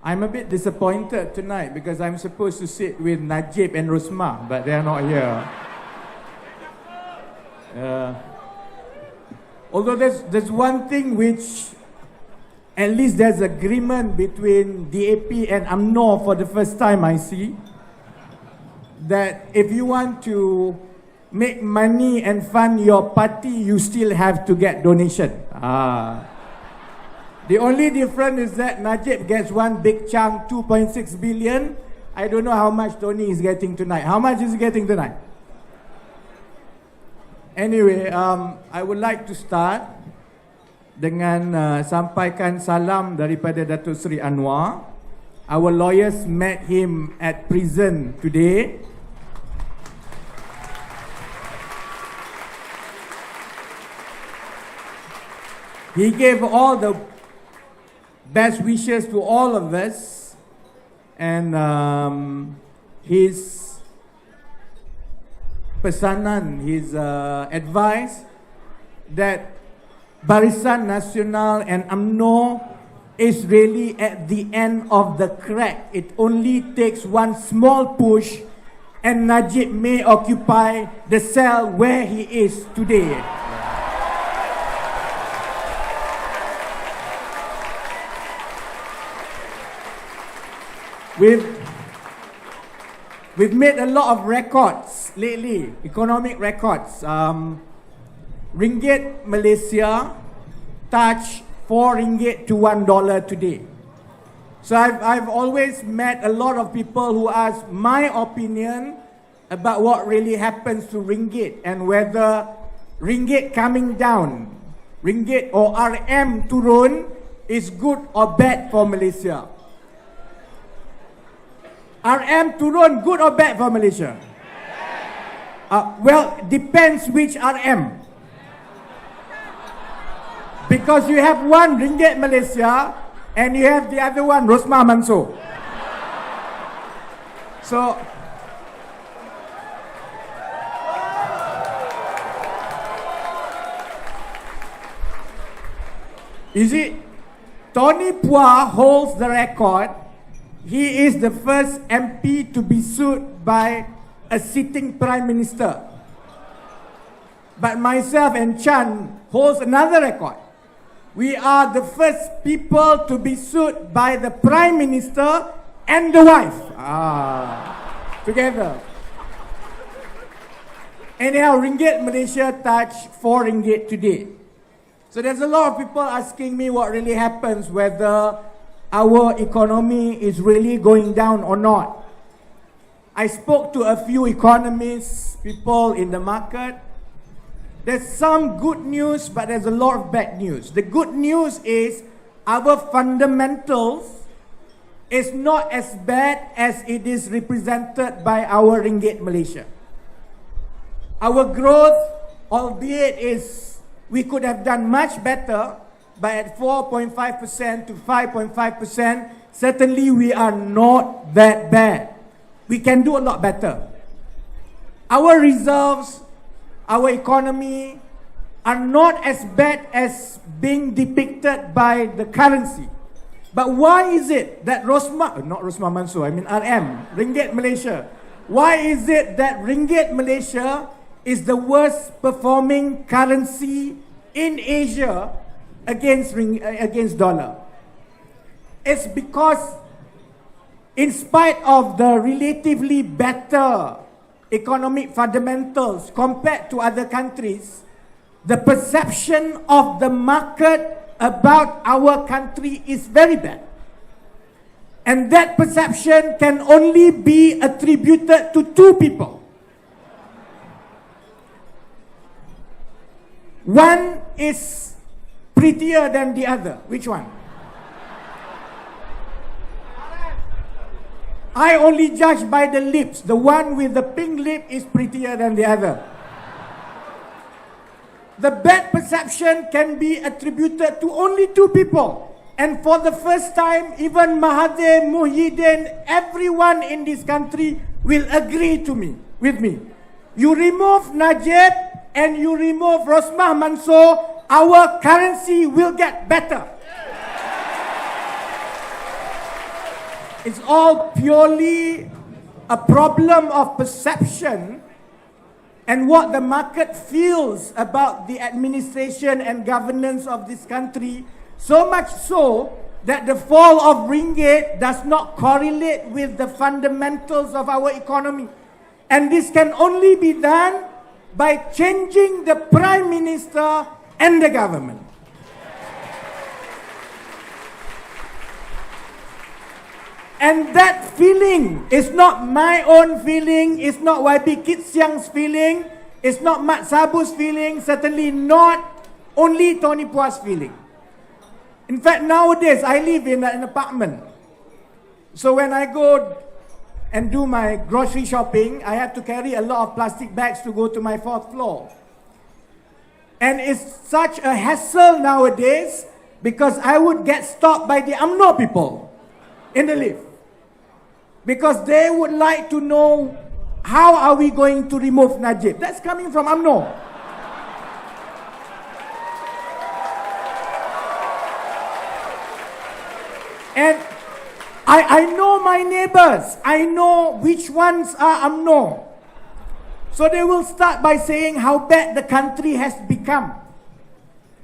I'm a bit disappointed tonight because I'm supposed to sit with Najib and Rosmah, but they are not here. Although there's one thing which at least there's agreement between DAP and UMNO for the first time I see, that if you want to make money and fund your party, you still have to get donation. The only difference is that Najib gets one big chunk, 2.6 billion. I don't know how much Tony is getting tonight. How much is he getting tonight? Anyway, I would like to start dengan sampaikan salam daripada Datuk Seri Anwar. Our lawyers met him at prison today. He gave all the best wishes to all of us, and his pesanan, his advice that Barisan Nasional and UMNO is really at the end of the crack. It only takes one small push and Najib may occupy the cell where he is today. We've made a lot of records lately, economic records. Ringgit Malaysia touched 4 ringgit to $1 today. So I've always met a lot of people who ask my opinion about what really happens to ringgit and whether ringgit coming down, ringgit or RM turun is good or bad for Malaysia. RM turun, good or bad for Malaysia? Well, depends which RM. Because you have one ringgit Malaysia and you have the other one Rosmah Mansor. So, you see, Tony Pua holds the record. He is the first MP to be sued by a sitting Prime Minister. But myself and Chan holds another record. We are the first people to be sued by the Prime Minister and the wife. Together. Anyhow, ringgit Malaysia touched 4 ringgit today. So there's a lot of people asking me what really happens, whether our economy is really going down or not. I spoke to a few economists, people in the market. There's some good news, but there's a lot of bad news. The good news is our fundamentals is not as bad as it is represented by our ringgit Malaysia. Our growth, albeit we could have done much better, but at 4.5% to 5.5%, certainly we are not that bad. We can do a lot better. Our reserves, our economy are not as bad as being depicted by the currency. But why is it that not Rosmah Mansor, I mean RM, Ringgit Malaysia. Why is it that Ringgit Malaysia is the worst performing currency in Asia against dollar? It's because in spite of the relatively better economic fundamentals compared to other countries, the perception of the market about our country is very bad. And that perception can only be attributed to two people. One is prettier than the other. Which one? I only judge by the lips. The one with the pink lip is prettier than the other. The bad perception can be attributed to only two people. And for the first time, even Mahathir, Muhyiddin, everyone in this country will agree with me. You remove Najib and you remove Rosmah Mansor, our currency will get better. It's all purely a problem of perception and what the market feels about the administration and governance of this country, so much so that the fall of ringgit does not correlate with the fundamentals of our economy. And this can only be done by changing the Prime Minister and the government. And that feeling is not my own feeling, it's not YB Kit Siang's feeling, it's not Mat Sabu's feeling, certainly not only Tony Pua's feeling. In fact, nowadays I live in an apartment. So when I go and do my grocery shopping, I have to carry a lot of plastic bags to go to my 4th floor. And it's such a hassle nowadays because I would get stopped by the UMNO people in the lift. Because they would like to know how are we going to remove Najib. That's coming from UMNO. And I know my neighbors. I know which ones are UMNO. So they will start by saying how bad the country has become.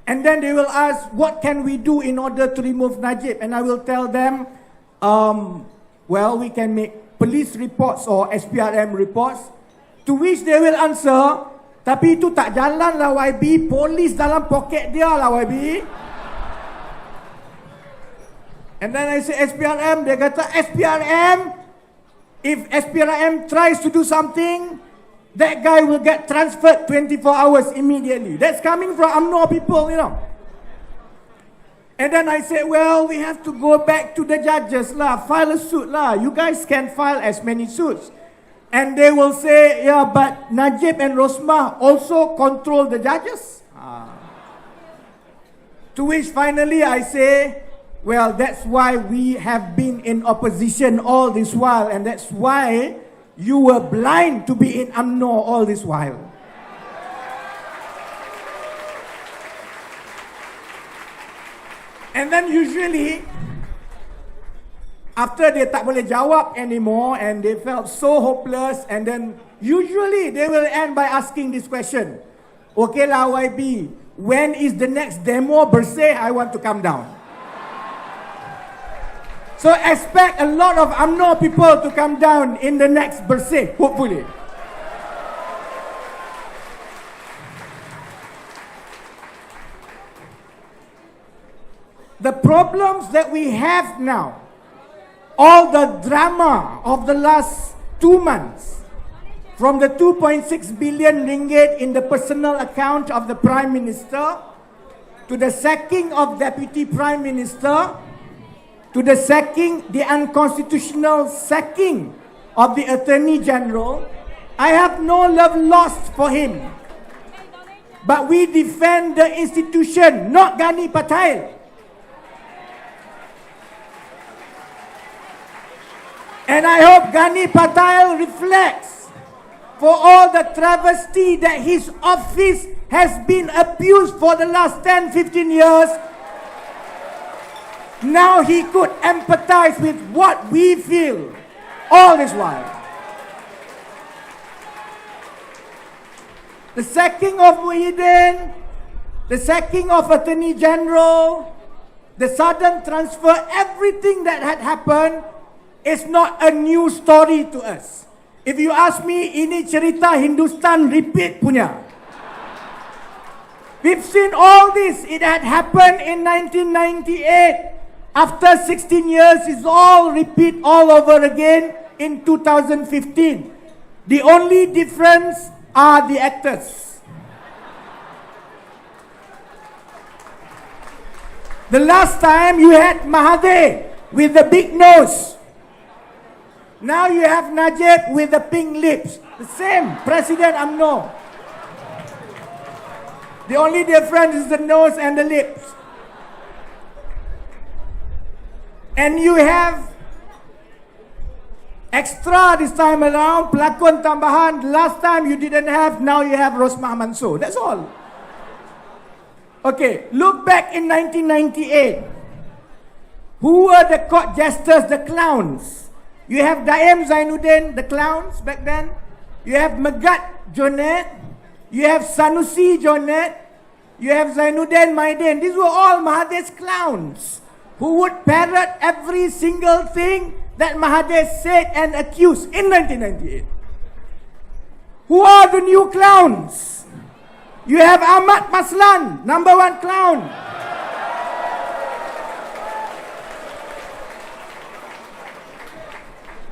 And then they will ask, what can we do in order to remove Najib? And I will tell them, well, we can make police reports or SPRM reports. To which they will answer, tapi itu tak jalan lah YB, polis dalam poket dia lah YB. And then I say SPRM, dia kata SPRM, if SPRM tries to do something, that guy will get transferred 24 hours immediately. That's coming from UMNO people, you know. And then I said, well, we have to go back to the judges lah, file a suit lah. You guys can file as many suits. And they will say, yeah, but Najib and Rosmah also control the judges. To which finally I say, well, that's why we have been in opposition all this while. And that's why you were blind to be in UMNO all this while. And then usually, after they tak boleh jawab anymore and they felt so hopeless, and then usually they will end by asking this question. Okay lah YB, when is the next demo bersih? I want to come down. So expect a lot of UMNO people to come down in the next bersih, hopefully. The problems that we have now, all the drama of the last 2 months, from the 2.6 billion ringgit in the personal account of the Prime Minister, to the sacking of Deputy Prime Minister, to the sacking, the unconstitutional sacking of the Attorney General, I have no love lost for him. But we defend the institution, not Gani Patail. And I hope Gani Patail reflects for all the travesty that his office has been abused for the last 10-15 years. Now he could empathize with what we feel all this while. The sacking of Muhyiddin, the sacking of Attorney General, the sudden transfer, everything that had happened is not a new story to us. If you ask me, ini cerita Hindustan repeat punya. We've seen all this. It had happened in 1998. After 16 years, it's all repeat all over again in 2015. The only difference are the actors. The last time you had Mahathir with the big nose. Now you have Najib with the pink lips. The same, President UMNO. The only difference is the nose and the lips. And you have extra this time around, pelakon tambahan. Last time you didn't have, now you have Rosmah Mansor. That's all. Okay, look back in 1998. Who were the court jesters, the clowns? You have Daim Zainuddin, the clowns back then. You have Megat Jonet. You have Sanusi Jonet. You have Zainuddin Maidin. These were all Mahathir's clowns who would parrot every single thing that Mahathir said and accused in 1998. Who are the new clowns? You have Ahmad Maslan, number one clown.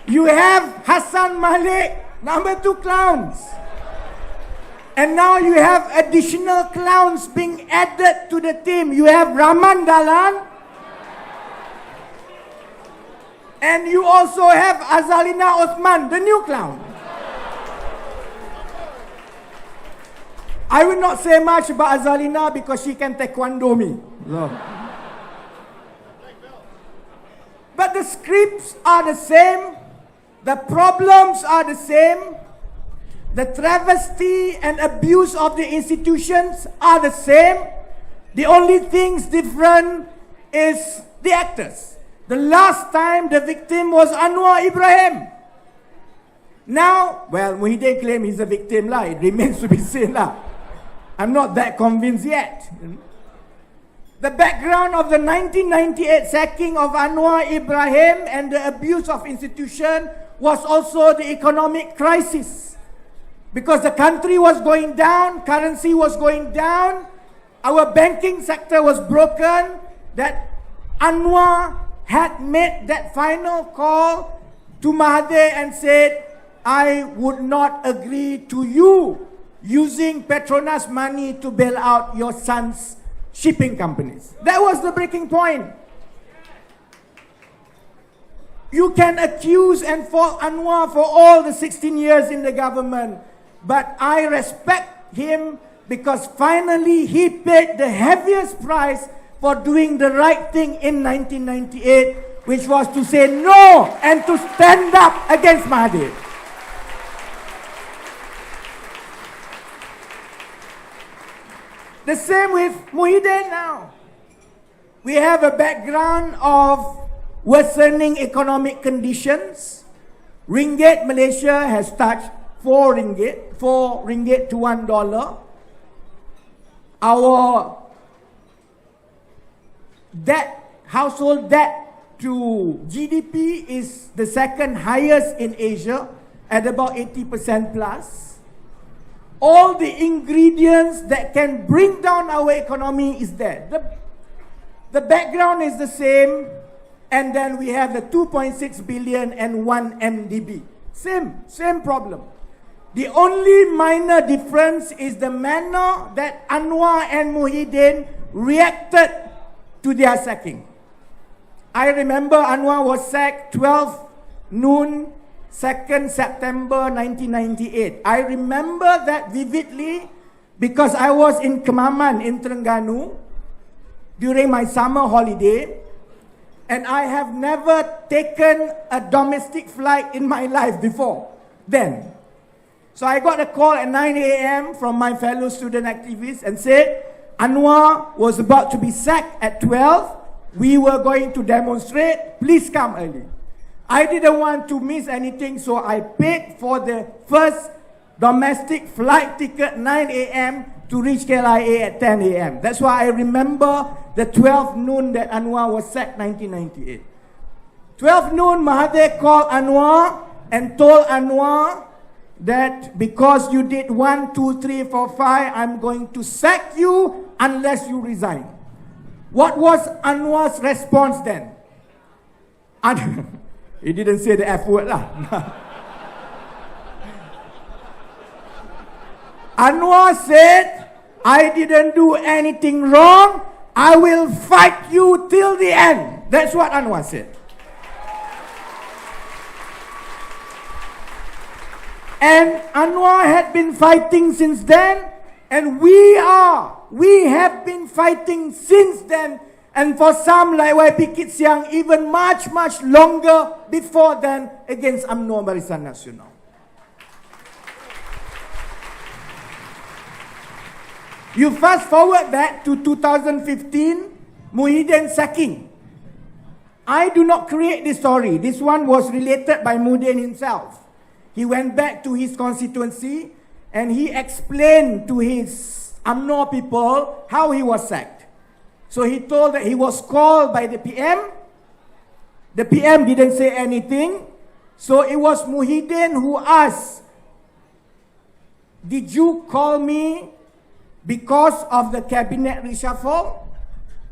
You have Hassan Malik, number two clowns. And now you have additional clowns being added to the team. You have Rahman Dalan. And you also have Azalina Osman, the new clown. I will not say much about Azalina because she can taekwondo me. So. But the scripts are the same. The problems are the same. The travesty and abuse of the institutions are the same. The only things different is the actors. The last time the victim was Anwar Ibrahim. Now, well, Muhyiddin claims he's a victim lah. It remains to be seen lah. I'm not that convinced yet. The background of the 1998 sacking of Anwar Ibrahim and the abuse of institution was also the economic crisis. Because the country was going down, currency was going down, our banking sector was broken, that Anwar had made that final call to Mahathir and said, I would not agree to you using Petronas money to bail out your son's shipping companies. That was the breaking point. You can accuse and fault Anwar for all the 16 years in the government, but I respect him because finally he paid the heaviest price for doing the right thing in 1998, which was to say no and to stand up against Mahathir. The same with Muhyiddin now. We have a background of worsening economic conditions. Ringgit Malaysia has touched 4 ringgit to $1. Our debt, household debt to GDP is the second highest in Asia at about 80% plus. All the ingredients that can bring down our economy is there. The background is the same, and then we have the 2.6 billion and 1 MDB. Same problem. The only minor difference is the manner that Anwar and Muhyiddin reacted to their sacking. I remember Anwar was sacked 12 noon, 2nd September 1998. I remember that vividly because I was in Kemaman in Terengganu during my summer holiday, and I have never taken a domestic flight in my life before then. So I got a call at 9 a.m. from my fellow student activists and said, Anwar was about to be sacked at 12. We were going to demonstrate. Please come early. I didn't want to miss anything, so I paid for the first domestic flight ticket 9 a.m. to reach KLIA at 10 a.m. That's why I remember the 12 noon that Anwar was sacked 1998. 12 noon, Mahathir called Anwar and told Anwar that because you did 1, 2, 3, 4, 5, I'm going to sack you unless you resign. What was Anwar's response then? He didn't say the F word lah. Anwar said, I didn't do anything wrong. I will fight you till the end. That's what Anwar said. And Anwar had been fighting since then, and we have been fighting since then, and for some like YP Kit Siang, even much longer before then against UMNO Barisan Nasional. You fast forward back to 2015, Muhyiddin sacking. I do not create this story. This one was related by Muhyiddin himself. He went back to his constituency and he explained to his UMNO people how he was sacked. So he told that he was called by the PM. The PM didn't say anything. So it was Muhyiddin who asked, "Did you call me because of the cabinet reshuffle?"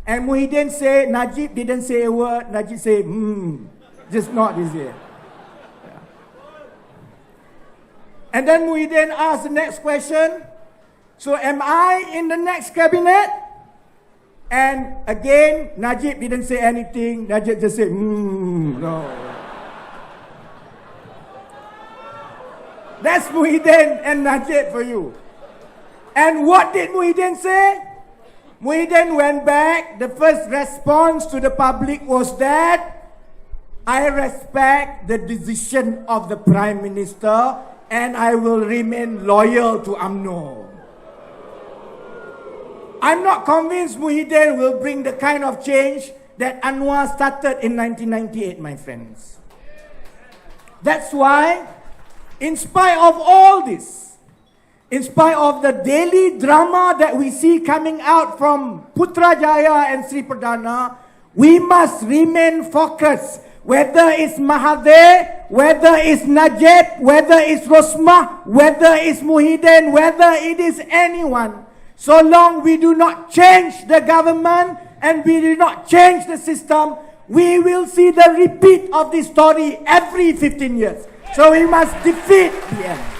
And Muhyiddin said, Najib didn't say a word. Najib said, just not his ear. Yeah. And then Muhyiddin asked the next question, "So am I in the next cabinet?" And again, Najib didn't say anything. Najib just said, no. That's Muhyiddin and Najib for you. And what did Muhyiddin say? Muhyiddin went back. The first response to the public was that, "I respect the decision of the Prime Minister and I will remain loyal to UMNO." I'm not convinced Muhyiddin will bring the kind of change that Anwar started in 1998, my friends. That's why, in spite of all this, in spite of the daily drama that we see coming out from Putrajaya and Sri Perdana, we must remain focused. Whether it's Mahathir, whether it's Najib, whether it's Rosmah, whether it's Muhyiddin, whether it is anyone, so long we do not change the government and we do not change the system, we will see the repeat of this story every 15 years. So we must defeat the end.